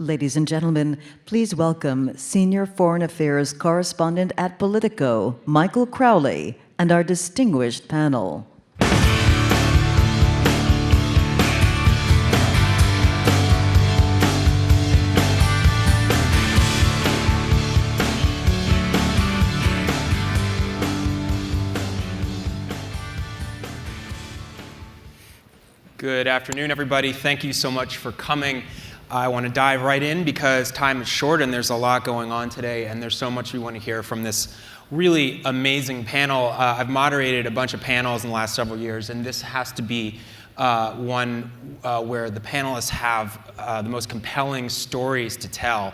Ladies and gentlemen, please welcome Senior Foreign Affairs Correspondent at Politico, Michael Crowley, and our distinguished panel. Good afternoon, everybody. Thank you so much for coming. I want to dive right in because time is short and there's a lot going on today, and there's so much we want to hear from this really amazing panel. I've moderated a bunch of panels in the last several years, and this has to be one where the panelists have the most compelling stories to tell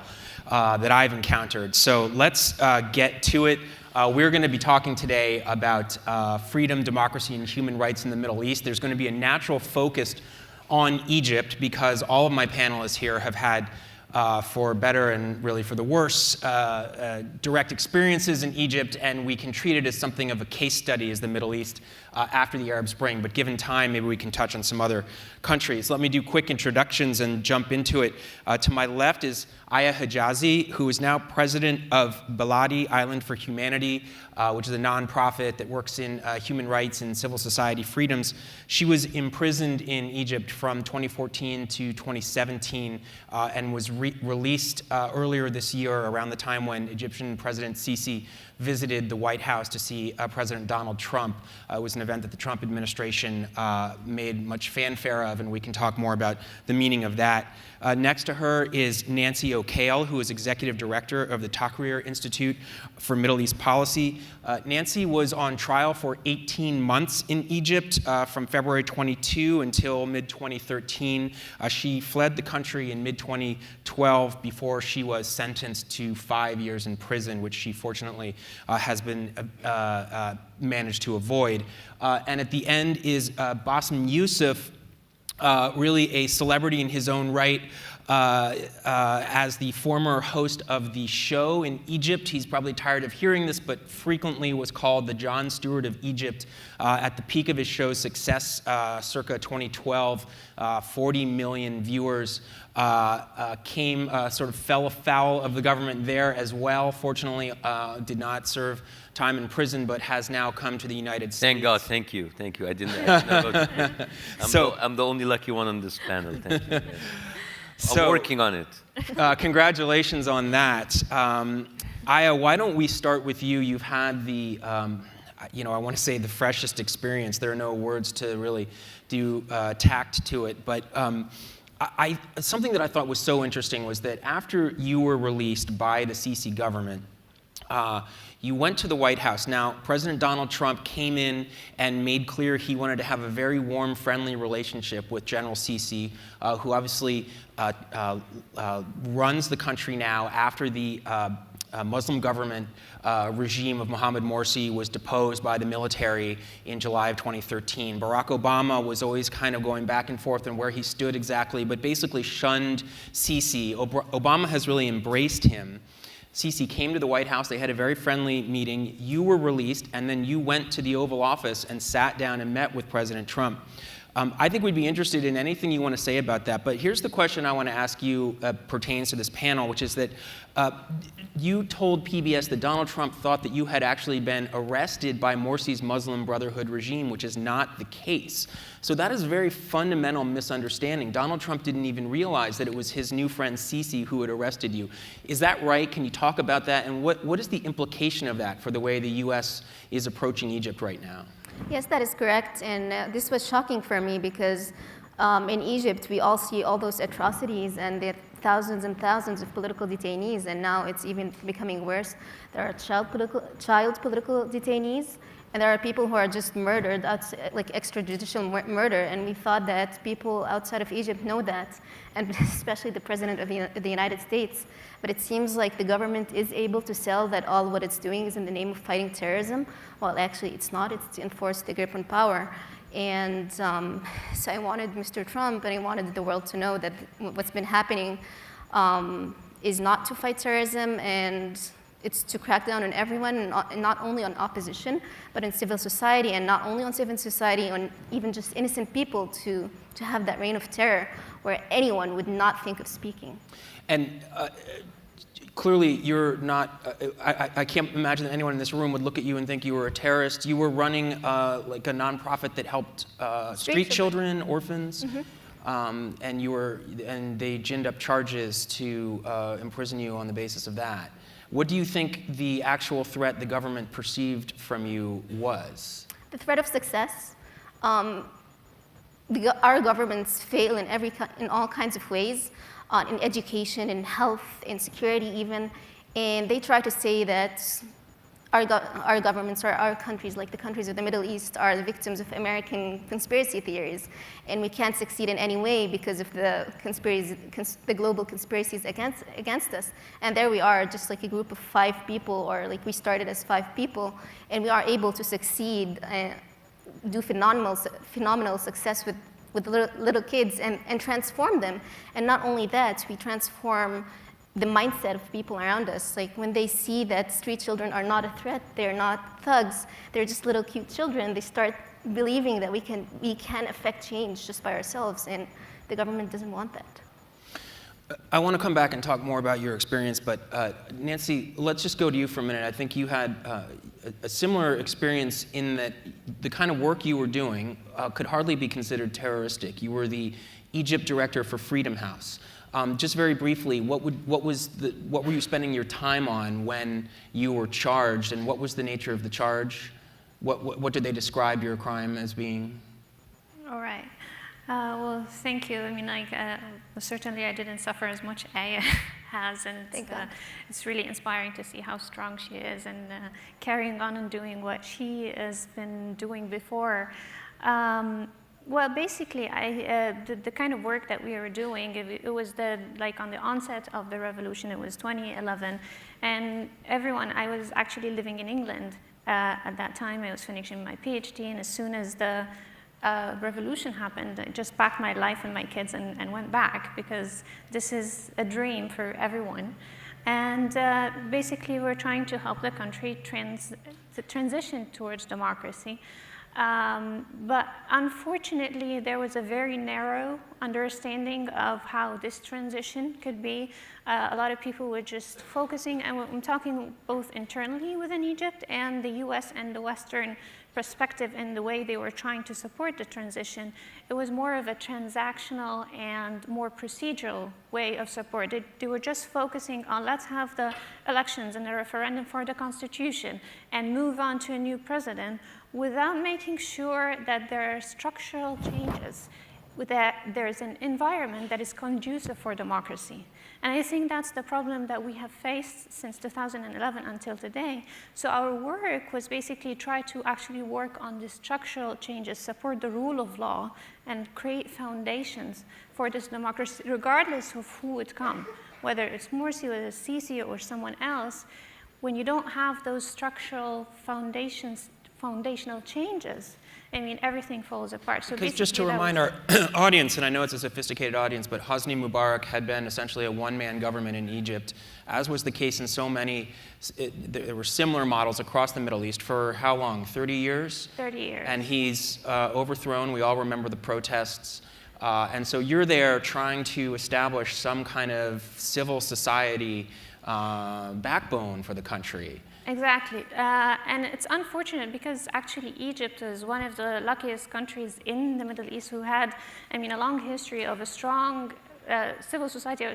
that I've encountered. So let's get to it. We're going to be talking today about freedom, democracy, and human rights in the Middle East. There's going to be a natural focus on Egypt because all of my panelists here have had, for better and really for the worse, direct experiences in Egypt, and we can treat it as something of a case study as the Middle East after the Arab Spring. But given time, maybe we can touch on some other countries. Let me do quick introductions and jump into it. To my left is Aya Hijazi, who is now president of Baladi Island for Humanity, which is a nonprofit that works in human rights and civil society freedoms. She was imprisoned in Egypt from 2014 to 2017 and was released earlier this year around the time when Egyptian President Sisi visited the White House to see President Donald Trump. It was an event that the Trump administration made much fanfare of, and we can talk more about the meaning of that. Next to her is Nancy Okail, who is executive director of the Tahrir Institute for Middle East Policy. Nancy was on trial for 18 months in Egypt from February 22 until mid-2013. She fled the country in mid-2012 before she was sentenced to 5 years in prison, which she fortunately has been managed to avoid. And at the end is Bassem Youssef, really a celebrity in his own right. As the former host of the show in Egypt, he's probably tired of hearing this, but frequently was called the Jon Stewart of Egypt. At the peak of his show's success, circa 2012, 40 million viewers sort of fell afoul of the government there as well. Fortunately, did not serve time in prison, but has now come to the United States. Thank God, thank you. I didn't know. I'm the only lucky one on this panel, thank you. I'm working on it. Congratulations on that. Aya, why don't we start with you? You've had the, I want to say the freshest experience. There are no words to really do tact to it, but something that I thought was so interesting was that after you were released by the Sisi government, you went to the White House. Now, President Donald Trump came in and made clear he wanted to have a very warm, friendly relationship with General Sisi, who obviously runs the country now after the Muslim government regime of Mohamed Morsi was deposed by the military in July of 2013. Barack Obama was always kind of going back and forth on where he stood exactly, but basically shunned Sisi. Obama has really embraced him. Sisi came to the White House. They had a very friendly meeting. You were released, and then you went to the Oval Office and sat down and met with President Trump. I think we'd be interested in anything you want to say about that. But here's the question I want to ask you pertains to this panel, which is that you told PBS that Donald Trump thought that you had actually been arrested by Morsi's Muslim Brotherhood regime, which is not the case. So that is a very fundamental misunderstanding. Donald Trump didn't even realize that it was his new friend Sisi who had arrested you. Is that right? Can you talk about that? And what is the implication of that for the way the U.S. is approaching Egypt right now? Yes, that is correct. And this was shocking for me because in Egypt, we all see all those atrocities and there are thousands and thousands of political detainees. And now it's even becoming worse. There are child political detainees. And there are people who are just murdered, like extrajudicial murder. And we thought that people outside of Egypt know that, and especially the President of the United States. But it seems like the government is able to sell that all what it's doing is in the name of fighting terrorism. Well, actually, it's not. It's to enforce the grip on power. And so I wanted Mr. Trump, and I wanted the world to know that what's been happening is not to fight terrorism, and it's to crack down on everyone, and not only on opposition, but in civil society, and not only on civil society, on even just innocent people to have that reign of terror where anyone would not think of speaking. And clearly, you're not, I can't imagine that anyone in this room would look at you and think you were a terrorist. You were running like a nonprofit that helped street children, orphans, and they ginned up charges to imprison you on the basis of that. What do you think the actual threat the government perceived from you was? The threat of success. Our governments fail in all kinds of ways. In education, in health, in security even, and they try to say that our governments or our countries, like the countries of the Middle East, are the victims of American conspiracy theories, and we can't succeed in any way because of the global conspiracies against us. And there we are, just like a group of 5 people, or like we started as 5 people, and we are able to succeed, do phenomenal success with little kids and transform them. And not only that, we transform the mindset of people around us. Like when they see that street children are not a threat, they're not thugs, they're just little cute children, they start believing that we can affect change just by ourselves, and the government doesn't want that. I want to come back and talk more about your experience, but Nancy, let's just go to you for a minute. I think you had a similar experience in that the kind of work you were doing could hardly be considered terroristic. You were the Egypt director for Freedom House. Just very briefly, what were you spending your time on when you were charged, and what was the nature of the charge? What did they describe your crime as being? All right. Well, thank you. I mean, certainly I didn't suffer as much Aya has, and it's really inspiring to see how strong she is and carrying on and doing what she has been doing before. Well, basically, the kind of work that we were doing, it was like on the onset of the revolution. It was 2011, and I was actually living in England at that time. I was finishing my PhD, and as soon as the revolution happened, I just packed my life and my kids and went back, because this is a dream for everyone. And basically, we're trying to help the country transition towards democracy. But unfortunately, there was a very narrow understanding of how this transition could be. A lot of people were just focusing, and I'm talking both internally within Egypt and the US and the Western perspective in the way they were trying to support the transition. It was more of a transactional and more procedural way of support. They were just focusing on, let's have the elections and the referendum for the Constitution and move on to a new president, without making sure that there are structural changes, that there's an environment that is conducive for democracy. And I think that's the problem that we have faced since 2011 until today. So our work was basically try to actually work on the structural changes, support the rule of law, and create foundations for this democracy, regardless of who would come, whether it's Morsi or Sisi or someone else. When you don't have those structural foundational changes, I mean, everything falls apart. So because just to remind our audience, and I know it's a sophisticated audience, but Hosni Mubarak had been essentially a one-man government in Egypt, as was the case in so many. There were similar models across the Middle East for how long? 30 years? 30 years. And he's overthrown. We all remember the protests. And so you're there trying to establish some kind of civil society backbone for the country. Exactly, and it's unfortunate because actually Egypt is one of the luckiest countries in the Middle East who had, I mean, a long history of a strong civil society,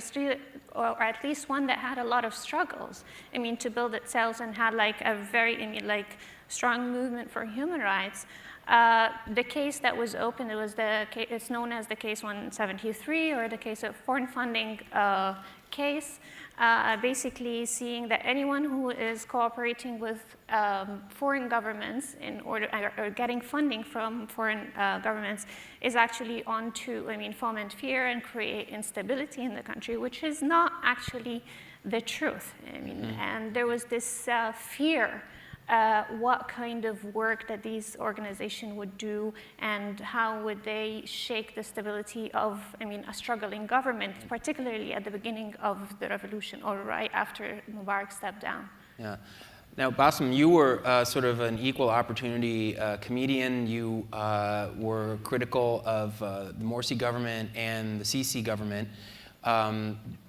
or at least one that had a lot of struggles, I mean, to build itself, and had like a very, I mean, like strong movement for human rights. The case that was opened, it's known as the case 173, or the case of foreign funding case. Basically seeing that anyone who is cooperating with foreign governments in order, or getting funding from foreign governments, is actually on to, I mean, foment fear and create instability in the country, which is not actually the truth. I mean, and there was this fear. What kind of work that these organizations would do, and how would they shake the stability of, I mean, a struggling government, particularly at the beginning of the revolution or right after Mubarak stepped down. Yeah. Now, Bassem, you were sort of an equal opportunity comedian. You were critical of the Morsi government and the Sisi government.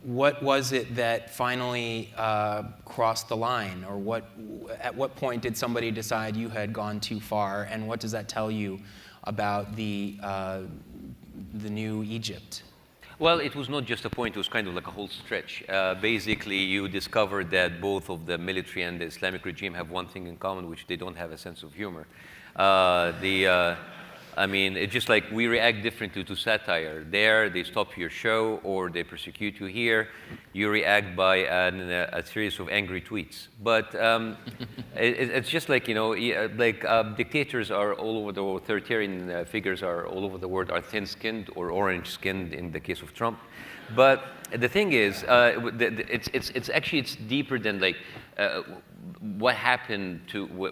What was it that finally crossed the line, or at what point did somebody decide you had gone too far, and what does that tell you about the new Egypt? Well, it was not just a point, it was kind of like a whole stretch. Basically, you discovered that both of the military and the Islamic regime have one thing in common, which they don't have a sense of humor. I mean, it's just like we react differently to satire. There, they stop your show or they persecute you. Here, you react by a series of angry tweets. But it's just like, you know, dictators are all over the world, authoritarian figures are all over the world, are thin-skinned or orange-skinned in the case of Trump. But the thing is, it's deeper than like what happened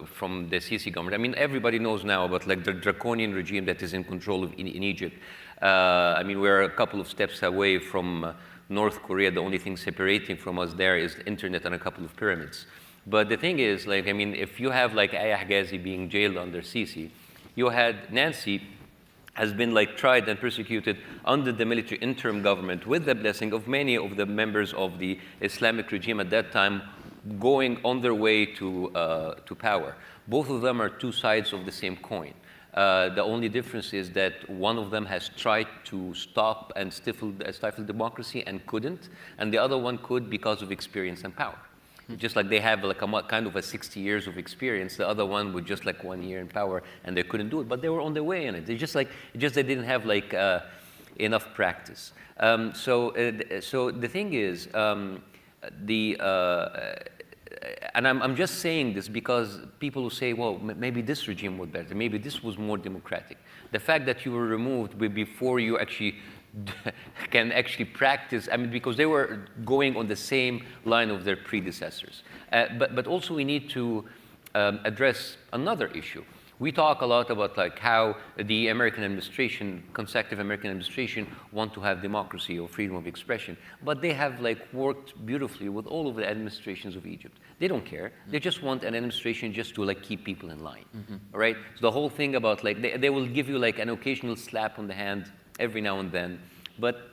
from the Sisi government. I mean, everybody knows now about like the draconian regime that is in control in Egypt. I mean, we're a couple of steps away from North Korea. The only thing separating from us there is the internet and a couple of pyramids. But the thing is, like, I mean, if you have like Hijazi being jailed under Sisi, you had Nancy has been like tried and persecuted under the military interim government with the blessing of many of the members of the Islamic regime at that time going on their way to power. Both of them are two sides of the same coin. The only difference is that one of them has tried to stop and stifle democracy and couldn't, and the other one could because of experience and power. Just like they have like a kind of a 60 years of experience, the other one with just like 1 year in power, and they couldn't do it, but they were on their way in it. They didn't have like enough practice. So the thing is, and I'm just saying this because people who say, well, maybe this regime was better, maybe this was more democratic. The fact that you were removed before you actually can actually practice, I mean, because they were going on the same line of their predecessors. But also we need to address another issue. We talk a lot about like how the American administration, consecutive American administration, want to have democracy or freedom of expression, but they have like worked beautifully with all of the administrations of Egypt. They don't care. They just want an administration just to like keep people in line, all right? So the whole thing about like, they will give you like an occasional slap on the hand every now and then, but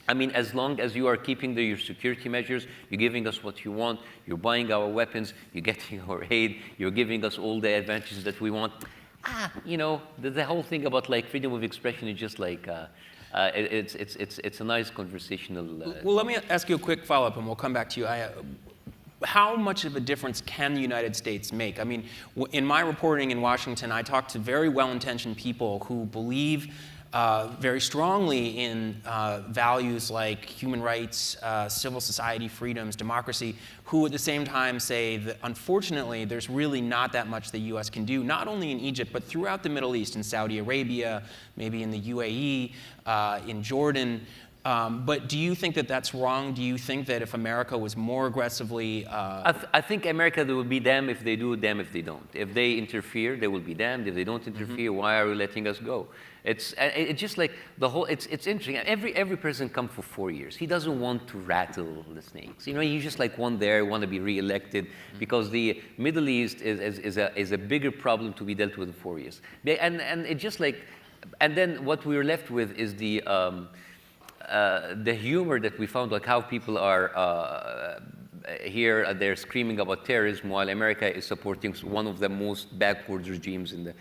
I mean, as long as you are keeping your security measures, you're giving us what you want, you're buying our weapons, you're getting our aid, you're giving us all the advantages that we want. You know, the whole thing about like freedom of expression is just like, it's a nice conversational. Well, let me ask you a quick follow-up, and we'll come back to you. How much of a difference can the United States make? I mean, in my reporting in Washington, I talked to very well-intentioned people who believe very strongly in values like human rights, civil society freedoms, democracy, who at the same time say that unfortunately there's really not that much the US can do, not only in Egypt, but throughout the Middle East, in Saudi Arabia, maybe in the UAE, in Jordan. But do you think that that's wrong? Do you think that if America was more aggressively... I think America, they will be damned if they do, damned if they don't. If they interfere, they will be damned. If they don't interfere, why are you letting us go? It's just like the whole, it's interesting. Every president comes for 4 years. He doesn't want to rattle the snakes. You know, you just like want to be reelected because the Middle East is a bigger problem to be dealt with in 4 years. And it just like, and then what we're left with is the humor that we found, like how people are here, they're screaming about terrorism while America is supporting one of the most backwards regimes in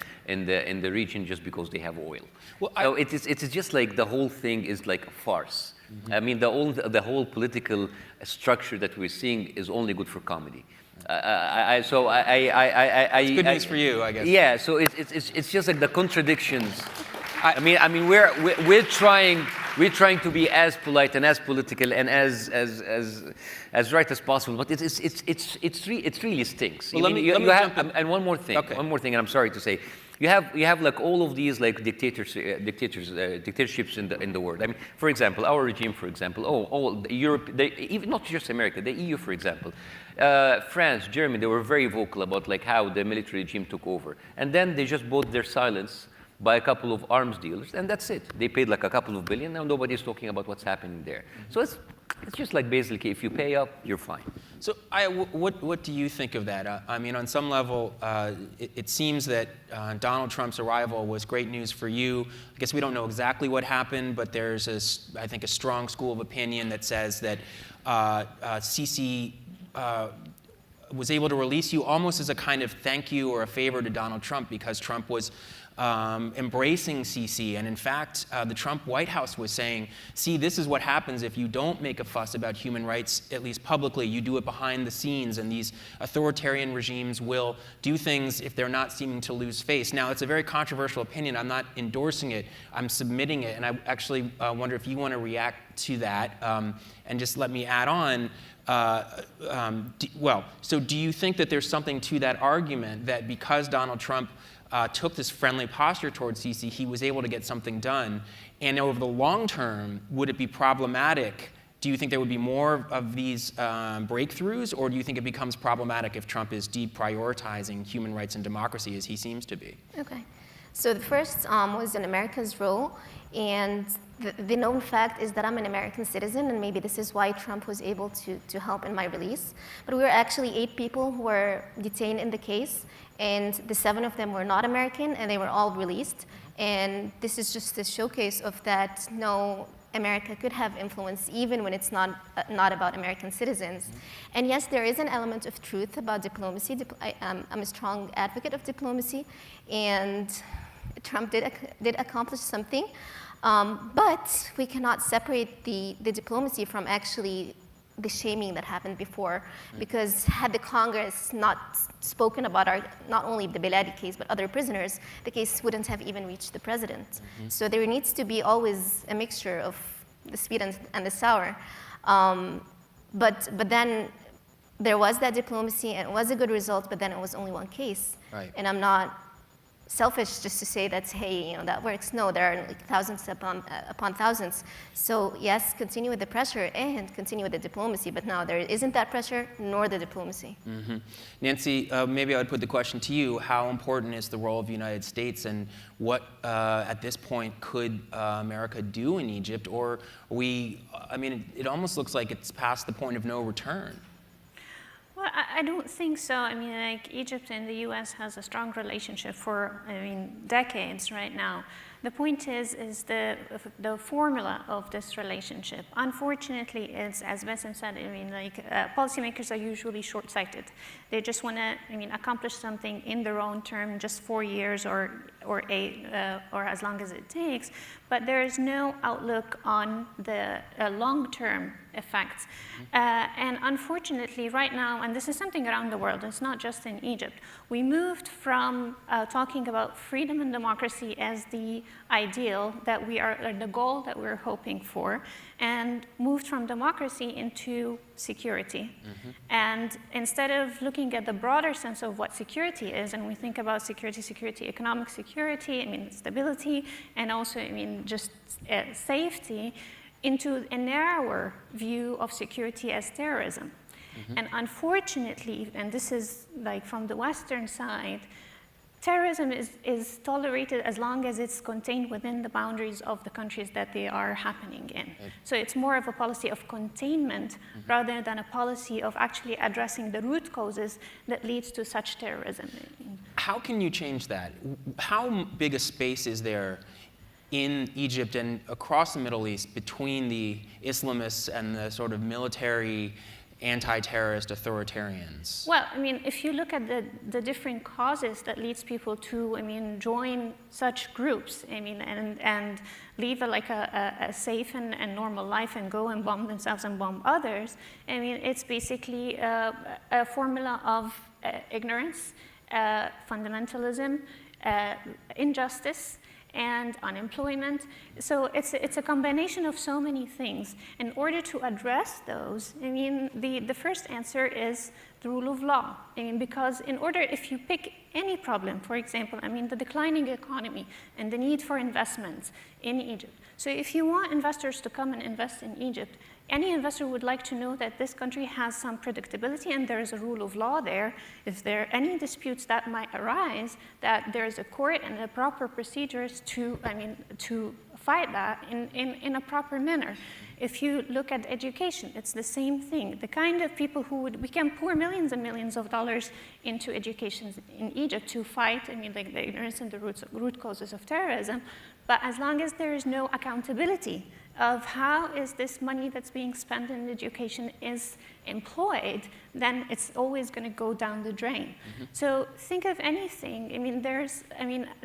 the region just because they have oil. Well, so it's just like the whole thing is like a farce. I mean, the whole political structure that we're seeing is only good for comedy. It's good news for you, I guess. Yeah. So it's just like the contradictions. I mean, we're trying to be as polite and as political and as right as possible, but it really stinks. Well, and one more thing, and I'm sorry to say, you have like all of these like dictatorships in the world. I mean, for example, our regime, for example, Europe, even not just America, the EU, for example, France, Germany, they were very vocal about like how the military regime took over, and then they just bought their silence by a couple of arms dealers, and that's it. They paid like a couple of billion. Now nobody's talking about what's happening there. So It's just like basically, if you pay up, you're fine. So what do you think of that? I mean, on some level, it seems that Donald Trump's arrival was great news for you. I guess we don't know exactly what happened, but there's, I think, a strong school of opinion that says that Sisi was able to release you almost as a kind of thank you or a favor to Donald Trump because Trump was embracing Sisi. And in fact, the Trump White House was saying, see, this is what happens if you don't make a fuss about human rights, at least publicly. You do it behind the scenes, and these authoritarian regimes will do things if they're not seeming to lose face. Now, it's a very controversial opinion. I'm not endorsing it. I'm submitting it. And I actually wonder if you want to react to that. And just let me add on. So do you think that there's something to that argument that because Donald Trump took this friendly posture towards Sisi, he was able to get something done? And over the long term, would it be problematic? Do you think there would be more of these breakthroughs, or do you think it becomes problematic if Trump is deprioritizing human rights and democracy as he seems to be? Okay. So the first was in America's role, and the known fact is that I'm an American citizen, and maybe this is why Trump was able to help in my release. But we were actually 8 people who were detained in the case, and the 7 of them were not American, and they were all released. And this is just a showcase of that, no, America could have influence even when it's not about American citizens. And yes, there is an element of truth about diplomacy. I'm a strong advocate of diplomacy, and Trump did accomplish something. But we cannot separate the diplomacy from actually the shaming that happened before, because had the Congress not spoken about not only the Biladi case, but other prisoners, the case wouldn't have even reached the president. So there needs to be always a mixture of the sweet and the sour. But then there was that diplomacy, and it was a good result, but then it was only one case. Right. And I'm not selfish just to say that, hey, that works. No, there are like thousands upon thousands. So yes, continue with the pressure and continue with the diplomacy, but now there isn't that pressure nor the diplomacy. Nancy, maybe I would put the question to you. How important is the role of the United States, and what, at this point, could America do in Egypt? Or it almost looks like it's past the point of no return. Well, I don't think so. I mean, like, Egypt and the US has a strong relationship for, decades right now. The point is the formula of this relationship. Unfortunately, it's, as Bassem said, policymakers are usually short-sighted. They just want to, accomplish something in their own term, just 4 years or as long as it takes. But there is no outlook on the long-term effects. And unfortunately, right now, and this is something around the world, it's not just in Egypt, we moved from talking about freedom and democracy as the ideal that we are, or the goal that we're hoping for, and moved from democracy into security. And instead of looking at the broader sense of what security is, and we think about security, economic security, stability, and also, just safety, into a narrower view of security as terrorism. And unfortunately, and this is like from the Western side, terrorism is tolerated as long as it's contained within the boundaries of the countries that they are happening in. So it's more of a policy of containment rather than a policy of actually addressing the root causes that leads to such terrorism. How can you change that? How big a space is there in Egypt and across the Middle East between the Islamists and the sort of military anti-terrorist authoritarians? Well, if you look at the different causes that leads people to, join such groups, and live a safe and normal life and go and bomb themselves and bomb others, it's basically a formula of ignorance, fundamentalism, injustice, and unemployment. So it's a combination of so many things. In order to address those, the first answer is the rule of law. Because if you pick any problem, for example, the declining economy and the need for investments in Egypt. So if you want investors to come and invest in Egypt, any investor would like to know that this country has some predictability and there is a rule of law there. If there are any disputes that might arise, that there is a court and the proper procedures to fight that in a proper manner. If you look at education, it's the same thing. The kind of people we can pour millions and millions of dollars into education in Egypt to fight, like the ignorance and the root causes of terrorism, but as long as there is no accountability of how is this money that's being spent in education is employed, then it's always going to go down the drain. So think of anything.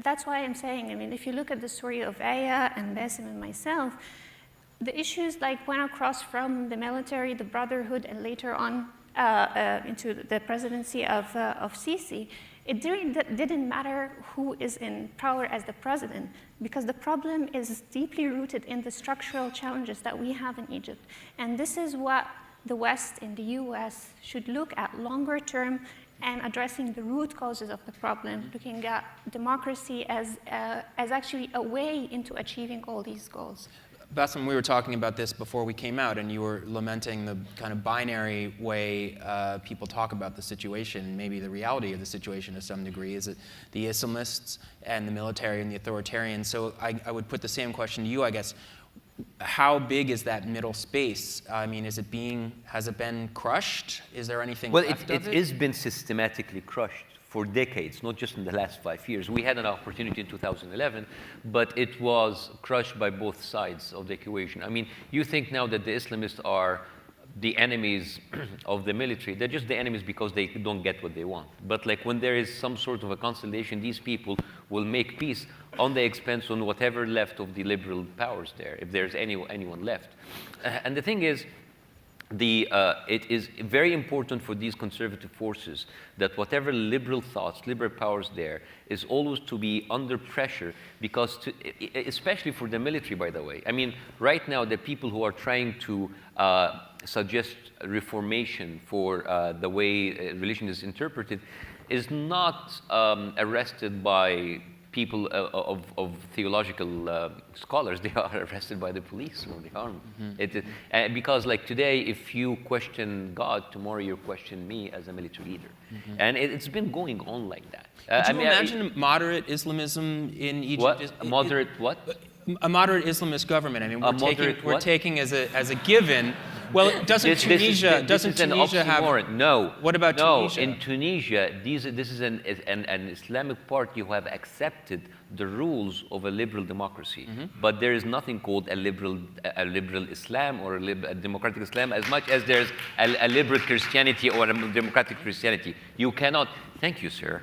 That's why I'm saying, if you look at the story of Aya and Bassem and myself, the issues went across from the military, the brotherhood, and later on into the presidency of Sisi. It didn't matter who is in power as the president, because the problem is deeply rooted in the structural challenges that we have in Egypt. And this is what the West and the US should look at longer term, and addressing the root causes of the problem, looking at democracy as actually a way into achieving all these goals. Bassem, we were talking about this before we came out, and you were lamenting the kind of binary way people talk about the situation, maybe the reality of the situation to some degree. Is it the Islamists and the military and the authoritarians? So I would put the same question to you, I guess. How big is that middle space? Has it been crushed? Is there anything left of it? It has been systematically crushed for decades, not just in the last 5 years. We had an opportunity in 2011, but it was crushed by both sides of the equation. You think now that the Islamists are the enemies of the military. They're just the enemies because they don't get what they want. But when there is some sort of a consolidation, these people will make peace on the expense on whatever left of the liberal powers there, if there's anyone left. And the thing is, it is very important for these conservative forces that whatever liberal thoughts, liberal powers there, is always to be under pressure, because especially for the military, by the way. Right now, the people who are trying to suggest reformation for the way religion is interpreted is not arrested by people of theological scholars. They are arrested by the police or the army. Because today, if you question God, tomorrow you question me as a military leader. And it's been going on like that. Could you imagine moderate Islamism in Egypt? What? Moderate what? A moderate Islamist government. We're taking as a given. Well, doesn't Tunisia have? No. What about Tunisia? No, in Tunisia, this is an Islamic part. You have accepted the rules of a liberal democracy, but there is nothing called a liberal Islam or a democratic Islam, as much as there's a liberal Christianity or a democratic Christianity. You cannot. Thank you, sir.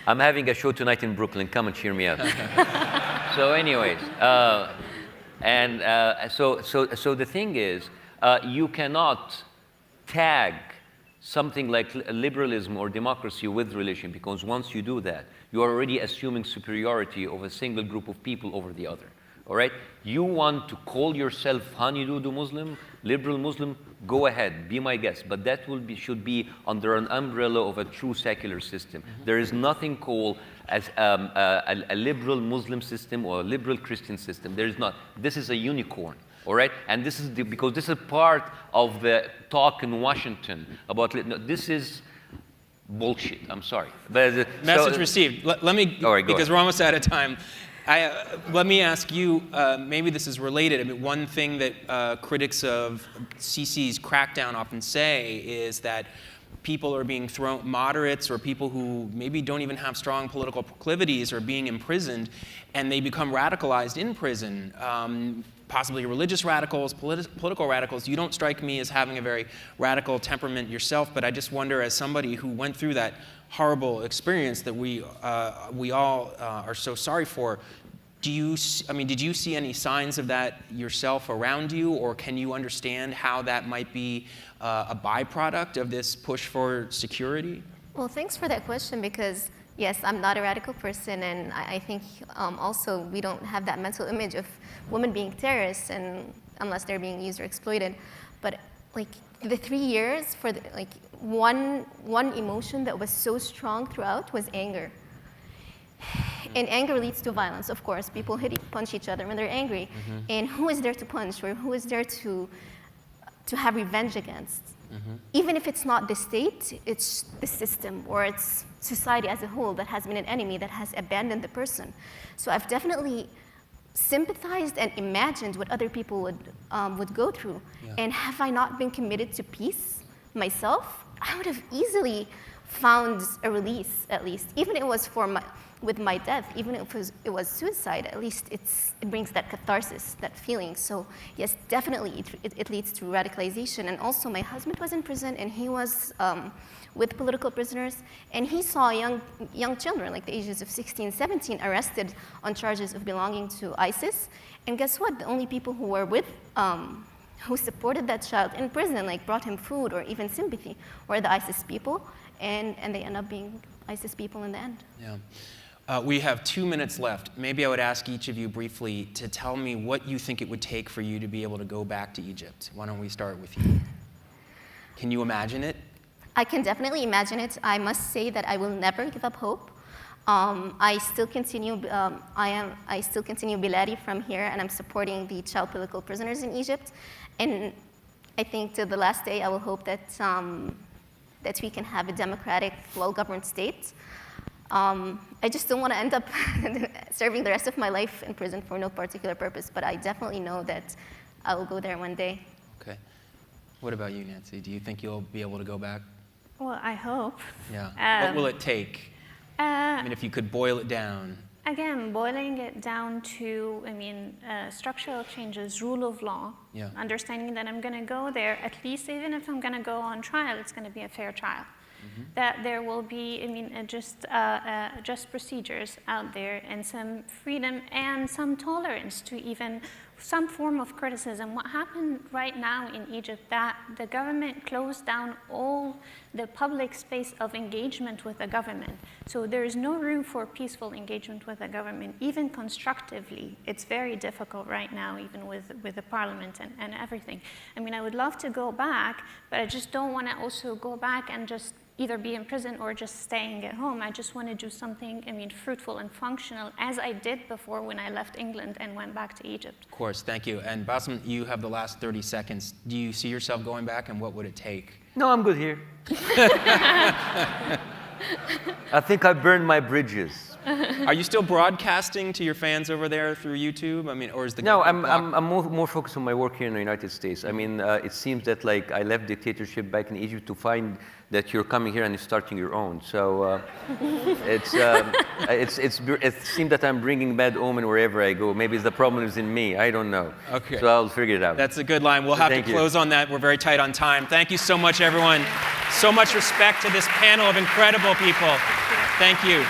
I'm having a show tonight in Brooklyn. Come and cheer me up. So, anyways. So the thing is, you cannot tag something like liberalism or democracy with religion, because once you do that, you are already assuming superiority of a single group of people over the other. All right? You want to call yourself Hanidudu Muslim, liberal Muslim, go ahead, be my guest. But that should be under an umbrella of a true secular system. There is nothing called as a liberal Muslim system or a liberal Christian system. There is not. This is a unicorn. All right? And this is because this is part of the talk in Washington about, this is bullshit. I'm sorry. But, Message received. Let me, because we're almost out of time. Let me ask you, maybe this is related. One thing that critics of Sisi's crackdown often say is that people are being thrown, moderates or people who maybe don't even have strong political proclivities are being imprisoned, and they become radicalized in prison. Possibly religious radicals, political radicals. You don't strike me as having a very radical temperament yourself, but I just wonder, as somebody who went through that horrible experience that we all are so sorry for, did you see any signs of that yourself around you, or can you understand how that might be a byproduct of this push for security? Well, thanks for that question, because yes, I'm not a radical person, and I think also we don't have that mental image of women being terrorists, and unless they're being used or exploited. But the 3 years for one emotion that was so strong throughout was anger. And anger leads to violence, of course. People punch each other when they're angry. And who is there to punch, or who is there to have revenge against? Even if it's not the state, it's the system or it's society as a whole that has been an enemy, that has abandoned the person. So I've definitely sympathized and imagined what other people would go through. Yeah. And have I not been committed to peace myself, I would have easily found a release, at least. Even if it was with my death, even if it was suicide, at least it brings that catharsis, that feeling. So yes, definitely it leads to radicalization. And also my husband was in prison and he was with political prisoners, and he saw young children, like the ages of 16, 17, arrested on charges of belonging to ISIS. And guess what? The only people who were with, who supported that child in prison, like brought him food or even sympathy, were the ISIS people, and they end up being ISIS people in the end. Yeah. We have 2 minutes left. Maybe I would ask each of you briefly to tell me what you think it would take for you to be able to go back to Egypt. Why don't we start with you? Can you imagine it? I can definitely imagine it. I must say that I will never give up hope. I still continue Biladi from here, and I'm supporting the child political prisoners in Egypt. And I think to the last day, I will hope that that we can have a democratic, well-governed state. I just don't want to end up serving the rest of my life in prison for no particular purpose, but I definitely know that I will go there one day. Okay. What about you, Nancy? Do you think you'll be able to go back? Well, I hope. Yeah. What will it take? I mean, if you could boil it down. Again, boiling it down to, structural changes, rule of law, Yeah. understanding that I'm going to go there, at least even if I'm going to go on trial, it's going to be a fair trial. That there will be, just procedures out there and some freedom and some tolerance to even some form of criticism. What happened right now in Egypt, that the government closed down all the public space of engagement with the government. So there is no room for peaceful engagement with the government, even constructively. It's very difficult right now, even with the parliament and everything. I mean, I would love to go back, but I just don't want to also go back and just either be in prison or just staying at home. I just want to do something, fruitful and functional, as I did before when I left England and went back to Egypt. Of course, thank you. And Bassem, you have the last 30 seconds. Do you see yourself going back, and what would it take? No, I'm good here. I think I burned my bridges. Are you still broadcasting to your fans over there through YouTube? I mean, or is the No, government I'm more focused on my work here in the United States. I mean, it seems that I left dictatorship back in Egypt to find that you're coming here and starting your own. So it seems that I'm bringing bad omen wherever I go. Maybe the problem is in me. I don't know. Okay. So I'll figure it out. That's a good line. We'll have to close on that. We're very tight on time. Thank you so much, everyone. So much respect to this panel of incredible people. Thank you.